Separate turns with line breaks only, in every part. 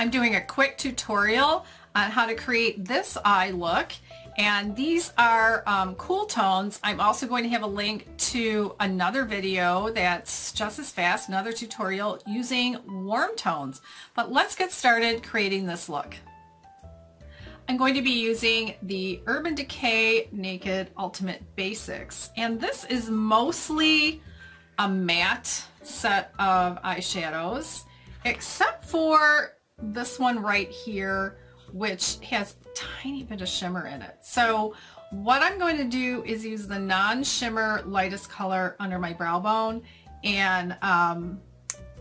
I'm doing a quick tutorial on how to create this eye look, and these are cool tones. I'm also going to have a link to another video that's just as fast, another tutorial using warm tones. But let's get started creating this look. I'm going to be using the Urban Decay Naked Ultimate Basics, and this is mostly a matte set of eyeshadows, except for this one right here, which has a tiny bit of shimmer in it. So what I'm going to do is use the non-shimmer lightest color under my brow bone, and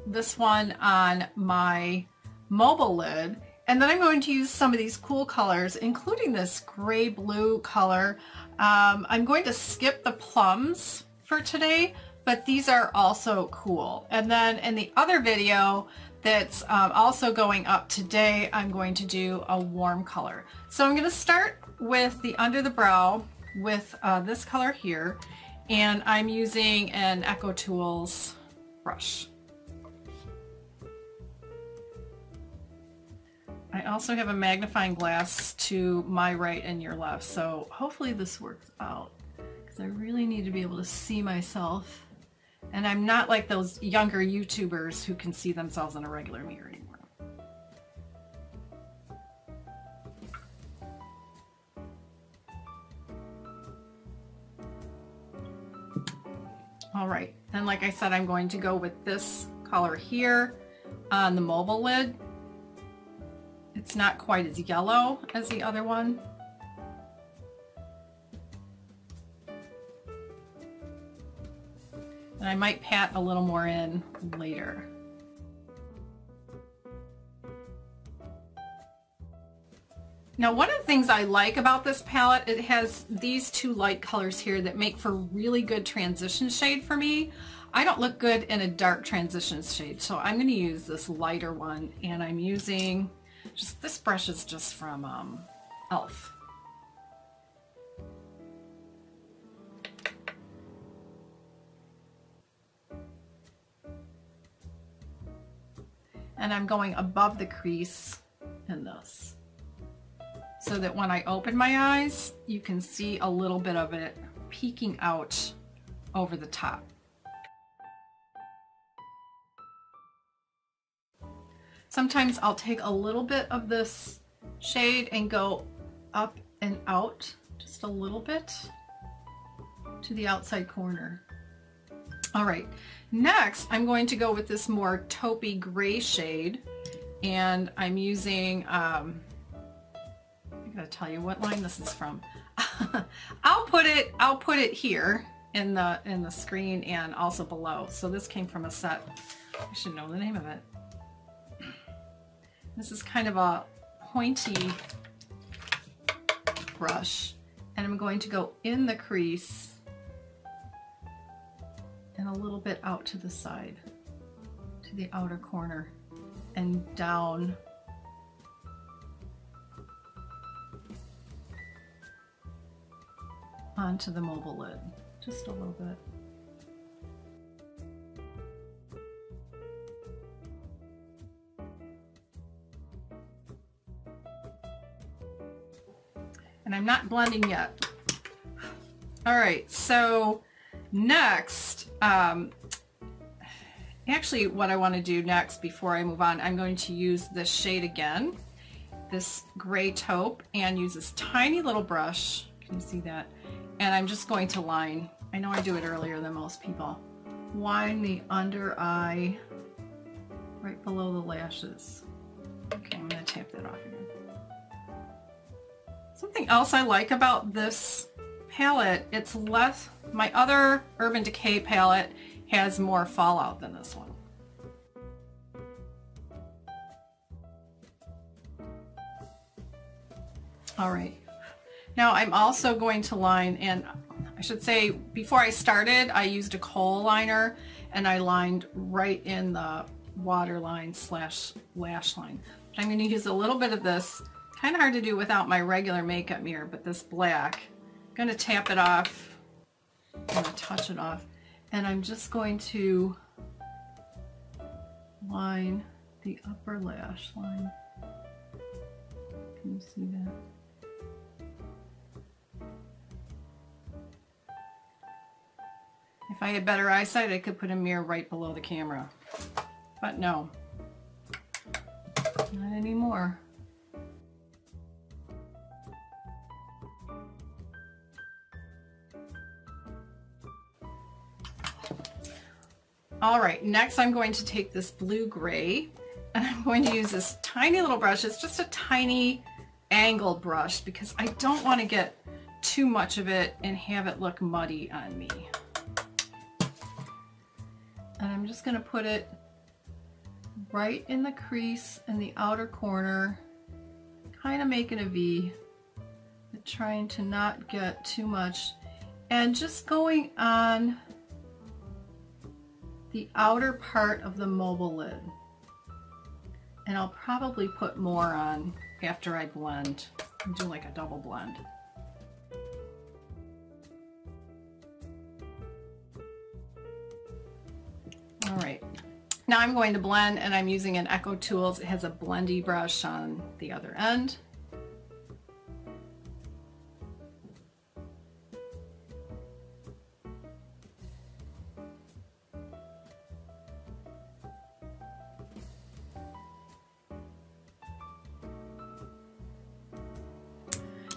this one on my mobile lid. And then I'm going to use some of these cool colors, including this gray blue color. I'm going to skip the plums for today, but these are also cool. And then in the other video that's also going up today, I'm going to do a warm color. So I'm going to start with the under the brow with this color here, and I'm using an Echo Tools brush. I also have a magnifying glass to my right and your left, so hopefully this works out, because I really need to be able to see myself. And I'm not like those younger YouTubers who can see themselves in a regular mirror anymore. All right, then like I said, I'm going to go with this color here on the mobile lid. It's not quite as yellow as the other one. And I might pat a little more in later. Now, one of the things I like about this palette, it has these two light colors here that make for really good transition shade for me. I don't look good in a dark transition shade, so I'm going to use this lighter one, and I'm using this brush is just from e.l.f. And I'm going above the crease in this, so that when I open my eyes, you can see a little bit of it peeking out over the top. Sometimes I'll take a little bit of this shade and go up and out just a little bit to the outside corner. All right, next I'm going to go with this more taupey gray shade, and I'm using, I gotta tell you what line this is from. I'll put it here in the screen and also below. So this came from a set. I should know the name of it. This is kind of a pointy brush, and I'm going to go in the crease and a little bit out to the side, to the outer corner, and down onto the mobile lid, just a little bit. And I'm not blending yet. All right, so next, actually what I want to do next before I move on, I'm going to use this shade again, this gray taupe, and use this tiny little brush. Can you see that? And I'm just going to line, I know I do it earlier than most people, line the under eye right below the lashes. Okay, I'm going to tap that off again. Something else I like about this palette, it's less, my other Urban Decay palette has more fallout than this one. All right, now I'm also going to line, and I should say before I started I used a kohl liner, and I lined right in the waterline slash lash line. But I'm going to use a little bit of this. Kind of hard to do without my regular makeup mirror, but this black. I'm going to tap it off, I'm going to touch it off, and I'm just going to line the upper lash line Can you see that? If I had better eyesight, I could put a mirror right below the camera. But no, not anymore. All right, next I'm going to take this blue-gray and I'm going to use this tiny little brush. It's just a tiny angled brush because I don't want to get too much of it and have it look muddy on me. And I'm just going to put it right in the crease in the outer corner, kind of making a V, but trying to not get too much, and just going on the outer part of the mobile lid. And I'll probably put more on after I blend and do like a double blend. All right, now I'm going to blend, and I'm using an Echo Tools. It has a blendy brush on the other end.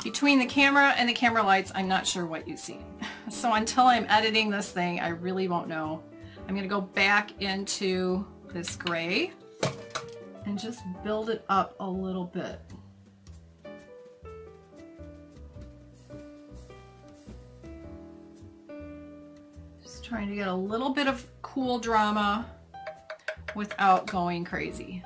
Between the camera and the camera lights, I'm not sure what you see. So until I'm editing this thing, I really won't know. I'm going to go back into this gray and just build it up a little bit. Just trying to get a little bit of cool drama without going crazy.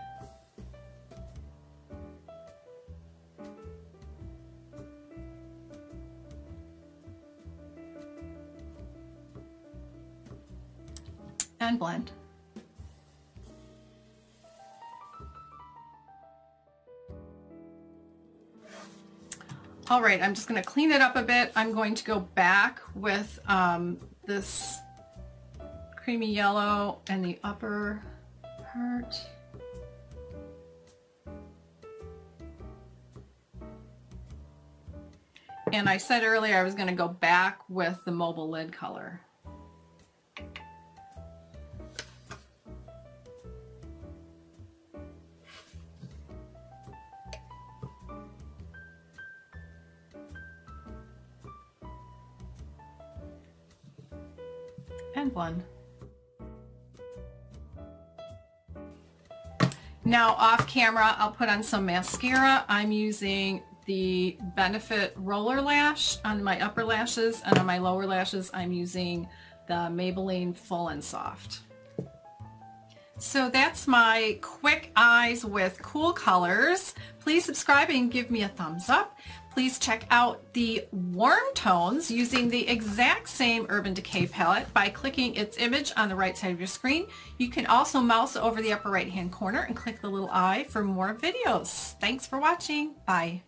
And blend. All right, I'm just going to clean it up a bit. I'm going to go back with this creamy yellow and the upper part. And I said earlier I was going to go back with the mobile lid color. And blend. Now off camera, I'll put on some mascara. I'm using the Benefit Roller Lash on my upper lashes, and on my lower lashes I'm using the Maybelline Full and Soft. So that's my quick eyes with cool colors. Please subscribe and give me a thumbs up. Please check out the warm tones using the exact same Urban Decay palette by clicking its image on the right side of your screen. You can also mouse over the upper right hand corner and click the little eye for more videos. Thanks for watching. Bye.